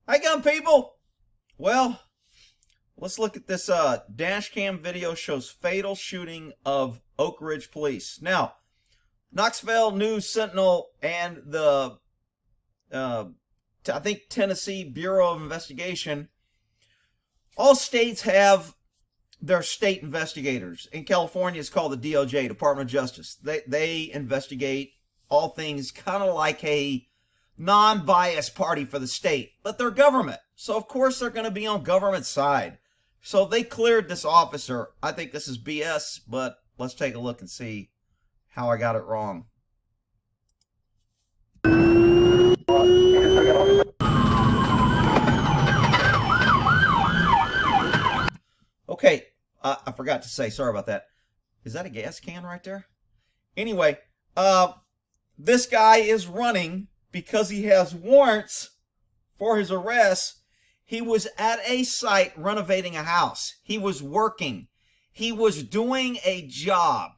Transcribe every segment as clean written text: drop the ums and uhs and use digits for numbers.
Hi, gun people. Well, let's look at this dash cam video shows fatal shooting of Oak Ridge police. Now, Knoxville News Sentinel and the I think Tennessee Bureau of Investigation, all states have their state investigators. In California, it's called the DOJ, Department of Justice. They investigate all things kind of like a non-biased party for the state, but they're government. So, of course, they're going to be on government side. So they cleared this officer. I think this is BS, but let's take a look and see how I got it wrong. Okay, I forgot to say, sorry about that. Is that a gas can right there? Anyway, this guy is running because he has warrants for his arrest. He was at a site renovating a house. He was working. He was doing a job.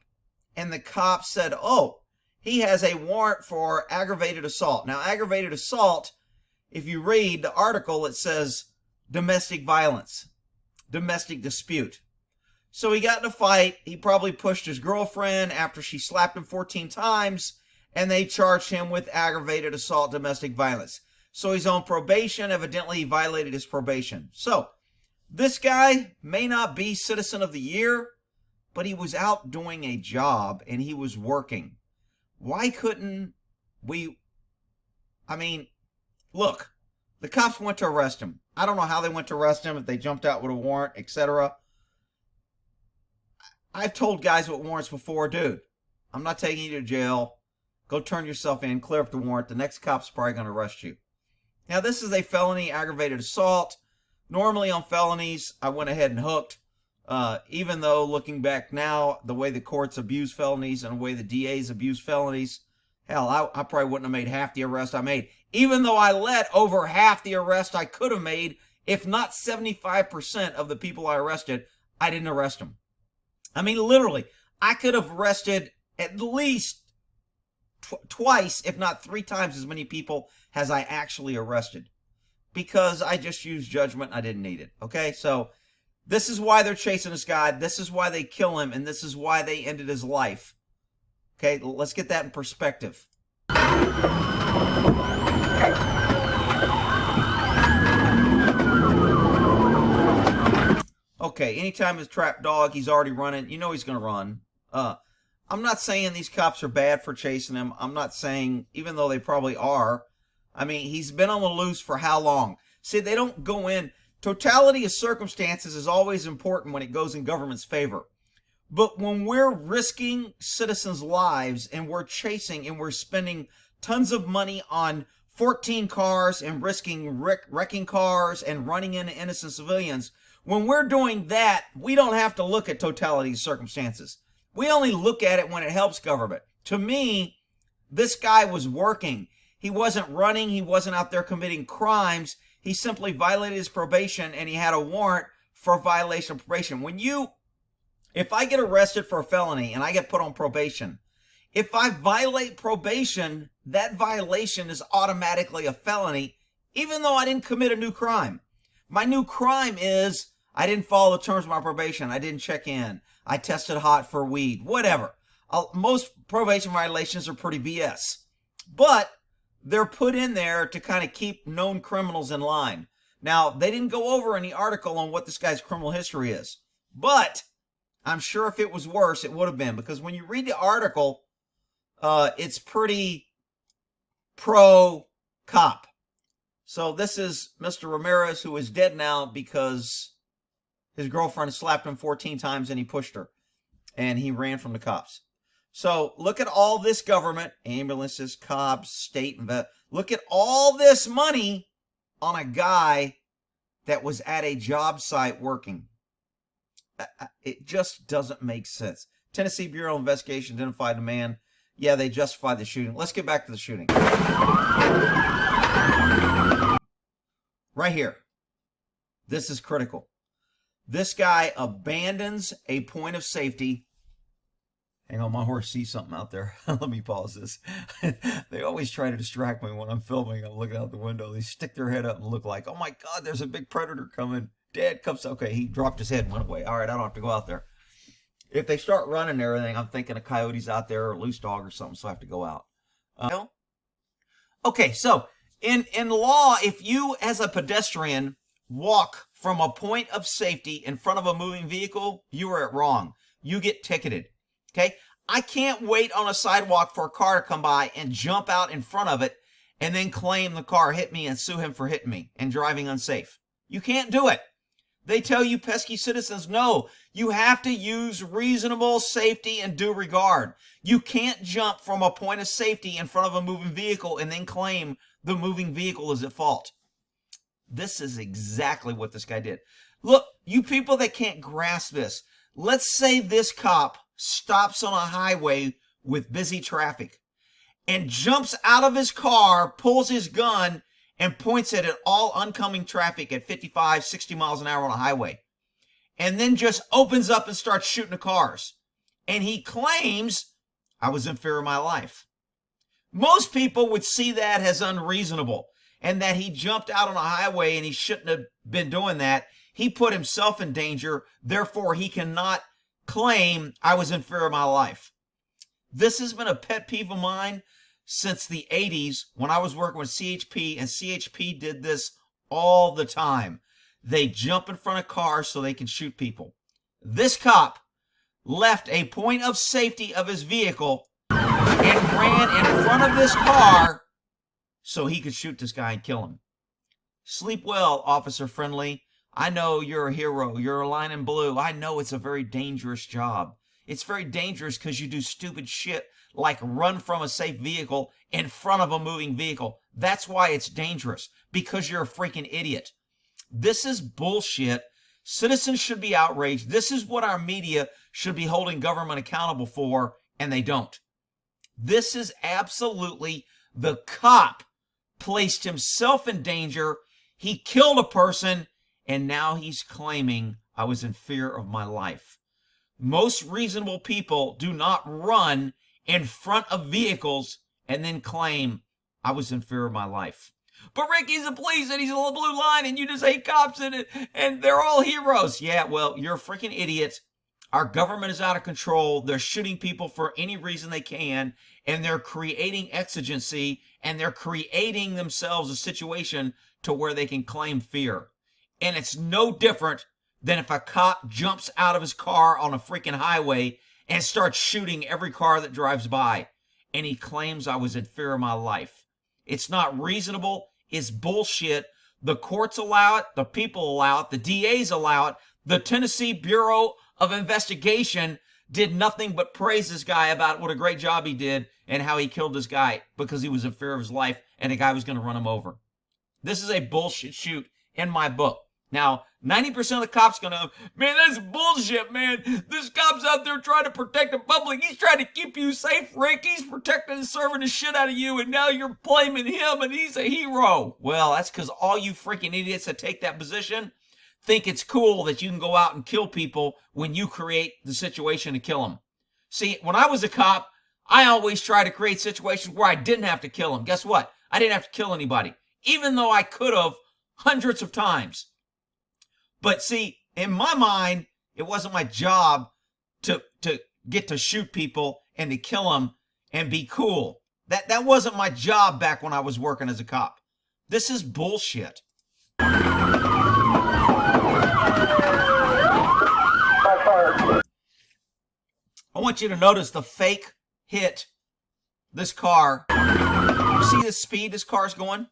And the cops said, oh, he has a warrant for aggravated assault. Now, aggravated assault, if you read the article, it says domestic violence, domestic dispute. So he got in a fight. He probably pushed his girlfriend after she slapped him 14 times, and they charged him with aggravated assault, domestic violence. So he's on probation. Evidently, he violated his probation. So this guy may not be Citizen of the Year, but he was out doing a job and he was working. Why couldn't we? I mean, look, the cops went to arrest him. I don't know how they went to arrest him, if they jumped out with a warrant, etc. I've told guys with warrants before, dude, I'm not taking you to jail. Go turn yourself in, clear up the warrant. The next cop's probably going to arrest you. Now, this is a felony aggravated assault. Normally on felonies, I went ahead and hooked. Even though, looking back now, the way the courts abuse felonies and the way the DAs abuse felonies, hell, I probably wouldn't have made half the arrest I made. Even though I let over half the arrest I could have made, if not 75% of the people I arrested, I didn't arrest them. I mean, literally, I could have arrested at least twice, if not 3 times as many people as I actually arrested, because I just used judgment. I didn't need it. Okay, so this is why they're chasing this guy. This is why they kill him, and this is why they ended his life. Okay, let's get that in perspective. Okay, anytime it's trap dog, he's already running. You know he's going to run. I'm not saying these cops are bad for chasing him. I'm not saying, even though they probably are. I mean, he's been on the loose for how long? See, they don't go in. Totality of circumstances is always important when it goes in government's favor. But when we're risking citizens' lives and we're chasing and we're spending tons of money on 14 cars and risking wrecking cars and running into innocent civilians, when we're doing that, we don't have to look at totality of circumstances. We only look at it when it helps government. To me, this guy was working. He wasn't running. He wasn't out there committing crimes. He simply violated his probation, and he had a warrant for violation of probation. If I get arrested for a felony and I get put on probation, if I violate probation, that violation is automatically a felony, even though I didn't commit a new crime. My new crime is I didn't follow the terms of my probation. I didn't check in. I tested hot for weed, whatever. Most probation violations are pretty BS. But they're put in there to kind of keep known criminals in line. Now, they didn't go over in the article on what this guy's criminal history is. But I'm sure if it was worse, it would have been. Because when you read the article, it's pretty pro-cop. So this is Mr. Ramirez, who is dead now because his girlfriend slapped him 14 times and he pushed her. And he ran from the cops. So look at all this government, ambulances, cops, state, look at all this money on a guy that was at a job site working. It just doesn't make sense. Tennessee Bureau of Investigation identified the man. Yeah, they justified the shooting. Let's get back to the shooting. Right here. This is critical. This guy abandons a point of safety Hang on, my horse sees something out there. Let me pause this. They always try to distract me when I'm filming. I'm looking out the window. They stick their head up and look like, oh my God, there's a big predator coming. Dad comes. Okay, he dropped his head and went away. All right, I don't have to go out there. If they start running and everything, I'm thinking a coyote's out there or a loose dog or something, so I have to go out. Okay, so in law, if you as a pedestrian walk from a point of safety in front of a moving vehicle, you are wrong. You get ticketed. Okay, I can't wait on a sidewalk for a car to come by and jump out in front of it and then claim the car hit me and sue him for hitting me and driving unsafe. You can't do it. They tell you pesky citizens, no, you have to use reasonable safety and due regard. You can't jump from a point of safety in front of a moving vehicle and then claim the moving vehicle is at fault. This is exactly what this guy did. Look, you people that can't grasp this, let's say this cop stops on a highway with busy traffic and jumps out of his car, pulls his gun, and points it at all oncoming traffic at 55, 60 miles an hour on a highway, and then just opens up and starts shooting the cars. And he claims, I was in fear of my life. Most people would see that as unreasonable and that he jumped out on a highway and he shouldn't have been doing that. He put himself in danger, therefore he cannot claim I was in fear of my life. This has been a pet peeve of mine since the 80s when I was working with CHP, and CHP did this all the time. They jump in front of cars so they can shoot people. This cop left a point of safety of his vehicle and ran in front of this car so he could shoot this guy and kill him. Sleep well, Officer Friendly. I know you're a hero. You're a line in blue. I know it's a very dangerous job. It's very dangerous because you do stupid shit like run from a safe vehicle in front of a moving vehicle. That's why it's dangerous, because you're a freaking idiot. This is bullshit. Citizens should be outraged. This is what our media should be holding government accountable for, and they don't. This is absolutely, the cop placed himself in danger. He killed a person, and now he's claiming I was in fear of my life. Most reasonable people do not run in front of vehicles and then claim I was in fear of my life. But Rick, he's a police and he's a blue line and you just hate cops and they're all heroes. Yeah, well, you're a freaking idiot. Our government is out of control. They're shooting people for any reason they can, and they're creating exigency, and they're creating themselves a situation to where they can claim fear. And it's no different than if a cop jumps out of his car on a freaking highway and starts shooting every car that drives by, and he claims I was in fear of my life. It's not reasonable. It's bullshit. The courts allow it. The people allow it. The DAs allow it. The Tennessee Bureau of Investigation did nothing but praise this guy about what a great job he did and how he killed this guy because he was in fear of his life and the guy was going to run him over. This is a bullshit shoot in my book. Now, 90% of the cops going to, man, that's bullshit, man. This cop's out there trying to protect the public. He's trying to keep you safe, Rick. He's protecting and serving the shit out of you, and now you're blaming him, and he's a hero. Well, that's because all you freaking idiots that take that position think it's cool that you can go out and kill people when you create the situation to kill them. See, when I was a cop, I always tried to create situations where I didn't have to kill them. Guess what? I didn't have to kill anybody, even though I could have hundreds of times. But see, in my mind, it wasn't my job to get to shoot people and to kill them and be cool. That wasn't my job back when I was working as a cop. This is bullshit. I want you to notice the fake hit this car. You see the speed this car's going?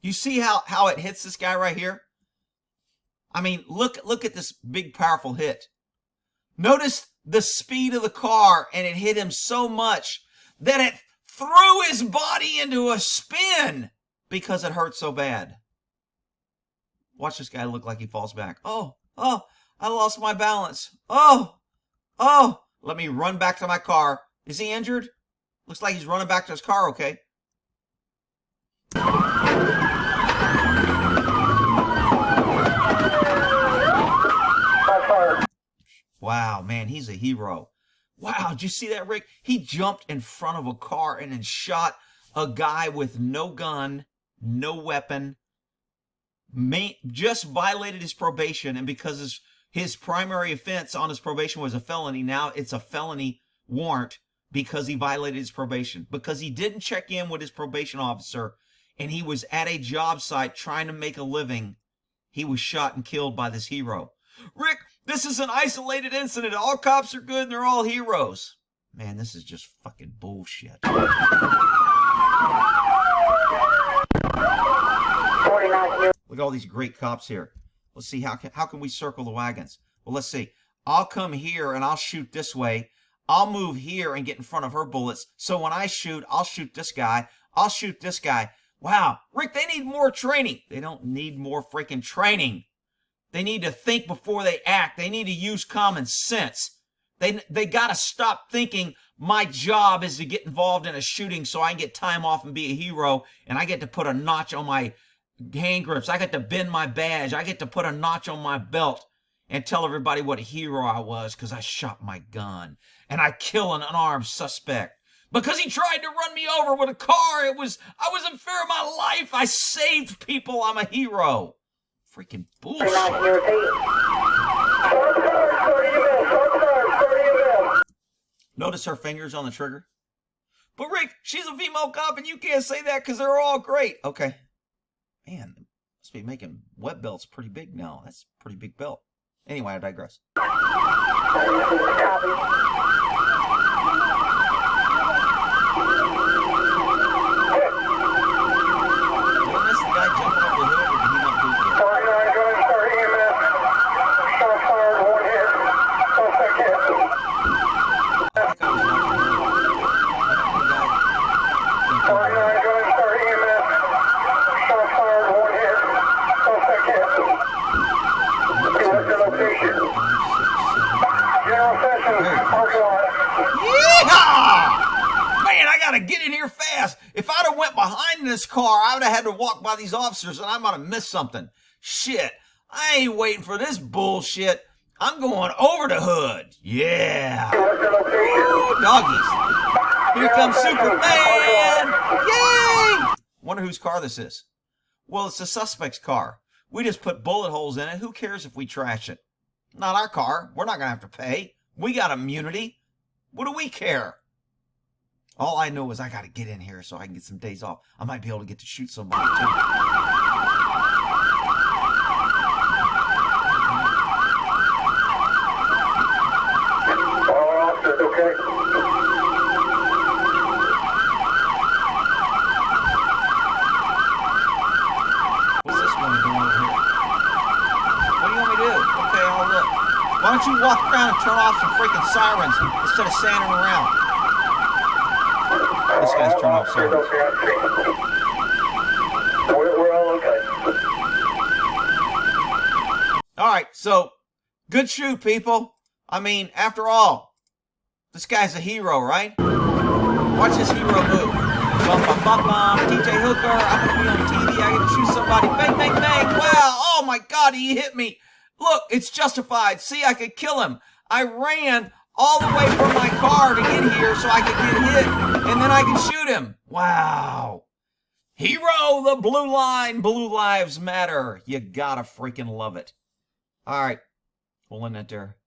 You see how it hits this guy right here? I mean, look at this big, powerful hit. Notice the speed of the car, and it hit him so much that it threw his body into a spin because it hurt so bad. Watch this guy look like he falls back. Oh, I lost my balance. Oh, let me run back to my car. Is he injured? Looks like he's running back to his car, okay. Wow, man, he's a hero. Wow, did you see that, Rick? He jumped in front of a car and then shot a guy with no gun, no weapon, just violated his probation, and because his primary offense on his probation was a felony, now it's a felony warrant because he violated his probation, because he didn't check in with his probation officer and he was at a job site trying to make a living. He was shot and killed by this hero. Rick, this is an isolated incident. All cops are good and they're all heroes. Man, this is just fucking bullshit. Look at all these great cops here. Let's see, how can we circle the wagons? Well, let's see. I'll come here and I'll shoot this way. I'll move here and get in front of her bullets. So when I shoot, I'll shoot this guy. I'll shoot this guy. Wow, Rick, they need more training. They don't need more freaking training. They need to think before they act. They need to use common sense. They got to stop thinking my job is to get involved in a shooting so I can get time off and be a hero, and I get to put a notch on my hand grips. I get to bend my badge. I get to put a notch on my belt and tell everybody what a hero I was because I shot my gun and I kill an unarmed suspect because he tried to run me over with a car. I was in fear of my life. I saved people. I'm a hero. Freaking bullshit. Notice her fingers on the trigger. But Rick, she's a female cop and you can't say that because they're all great. Okay. Man, must be making web belts pretty big now. That's a pretty big belt. Anyway, I digress. Get in here fast. If I'd have went behind this car, I would have had to walk by these officers and I might have missed something. Shit, I ain't waiting for this bullshit. I'm going over the hood. Yeah. Ooh, doggies. Here comes Superman. Yay! Wonder whose car this is. Well, it's the suspect's car. We just put bullet holes in it. Who cares if we trash it? Not our car. We're not going to have to pay. We got immunity. What do we care? All I know is I got to get in here so I can get some days off. I might be able to get to shoot somebody too. Okay. What's this one doing over here? What do you want me to do? Okay, I'll look. Why don't you walk around and turn off some freaking sirens instead of standing around? This guy's turning off sirens. We're all okay. All right, so good shoot, people. I mean, after all, this guy's a hero, right? Watch this hero move. Bum, bum, bum, bum. TJ Hooker, I'm going to be on TV. I get to shoot somebody. Bang, bang, bang. Wow. Oh, my God, he hit me. Look, it's justified. See, I could kill him. I ran all the way from my car to get here so I could get hit, and then I could shoot him. Wow. Hero, the blue line. Blue lives matter. You gotta freaking love it. All right. We'll end it there.